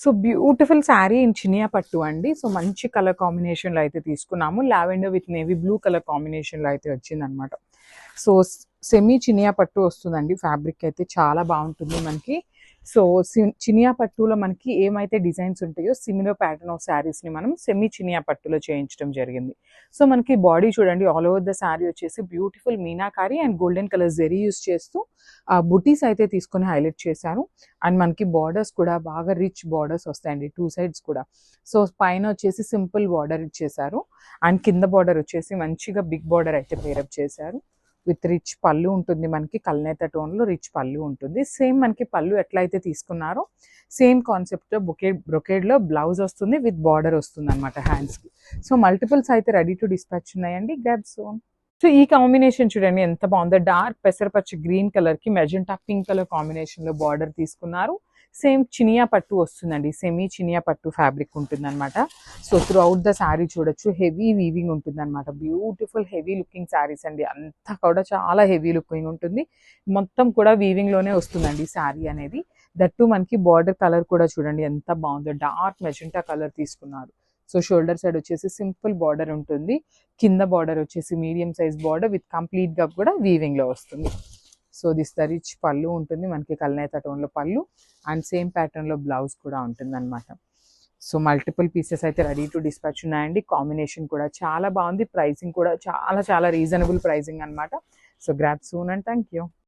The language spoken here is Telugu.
So beautiful sari in Chiniya పట్టు అండి. సో మంచి కలర్ కాంబినేషన్లో అయితే తీసుకున్నాము. Lavender with navy blue colour కాంబినేషన్లో అయితే వచ్చిందనమాట. సో సెమీ చినియా పట్టు వస్తుందండి. ఫ్యాబ్రిక్ అయితే చాలా బాగుంటుంది మనకి. సో చినియా పట్టులో మనకి ఏమైతే డిజైన్స్ ఉంటాయో సిమిలర్ ప్యాటర్న్ ఆఫ్ శారీస్ని మనం సెమీ చినియా పట్టులో చేయించడం జరిగింది. సో మనకి బాడీ చూడండి, ఆల్ ఓవర్ ద శారీ వచ్చేసి beautiful meenakari and golden colour zari use చేస్తూ బుటీస్ అయితే తీసుకొని హైలైట్ చేశారు. అండ్ మనకి బార్డర్స్ కూడా బాగా రిచ్ బార్డర్స్ వస్తాయండి 2 సైడ్స్ కూడా. సో పైన వచ్చేసి సింపుల్ బార్డర్ ఇచ్చేసారు అండ్ కింద బార్డర్ వచ్చేసి మంచిగా బిగ్ బార్డర్ అయితే పేరప్ చేశారు. విత్ రిచ్ పళ్ళు ఉంటుంది మనకి, కల్నేత టోన్లో రిచ్ పళ్ళు ఉంటుంది. సేమ్ మనకి పళ్ళు ఎట్లయితే తీసుకున్నారో సేమ్ కాన్సెప్ట్తో బ్రొకేడ్లో బ్లౌజ్ వస్తుంది విత్ బార్డర్ వస్తుంది అనమాట హ్యాండ్స్కి. సో మల్టిపుల్స్ అయితే రెడీ టు డిస్పాచ్ ఉన్నాయండి. గ్రాబ్ సోన్. సో ఈ కాంబినేషన్ చూడండి ఎంత బాగుందో. డార్క్ పెసరపచ్చి గ్రీన్ కలర్కి మెజెంటా పింక్ కలర్ కాంబినేషన్లో బార్డర్ తీసుకున్నారు. సేమ్ చినియా పట్టు వస్తుందండి, సెమీ చినియా పట్టు ఫ్యాబ్రిక్ ఉంటుందన్నమాట. So through out the sari చూడొచ్చు హెవీ వీవింగ్ ఉంటుందన్నమాట. బ్యూటిఫుల్ హెవీ లుకింగ్ శారీస్ అండి, అంతా కూడా చాలా హెవీ లుకింగ్ ఉంటుంది. మొత్తం కూడా వీవింగ్లోనే వస్తుందండి శారీ అనేది. దట్టు మనకి బార్డర్ కలర్ కూడా చూడండి ఎంత బాగుందో, డార్క్ మెజెంటా కలర్ తీసుకున్నారు. సో షోల్డర్ సైడ్ వచ్చేసి సింపుల్ బార్డర్ ఉంటుంది, కింద బార్డర్ వచ్చేసి మీడియం సైజ్ బార్డర్ విత్ కంప్లీట్గా కూడా వీవింగ్లో వస్తుంది. సో దిస్ ద రిచ్ పళ్ళు ఉంటుంది మనకి, కల్నేత టోన్లో పళ్ళు అండ్ సేమ్ ప్యాటర్న్లో బ్లౌజ్ కూడా ఉంటుంది అనమాట. సో మల్టిపుల్ పీసెస్ అయితే రెడీ టు డిస్పాచ్ ఉన్నాయండి. కాంబినేషన్ కూడా చాలా బాగుంది, ప్రైసింగ్ కూడా చాలా చాలా రీజనబుల్ ప్రైసింగ్ అనమాట. So grab soon and thank you.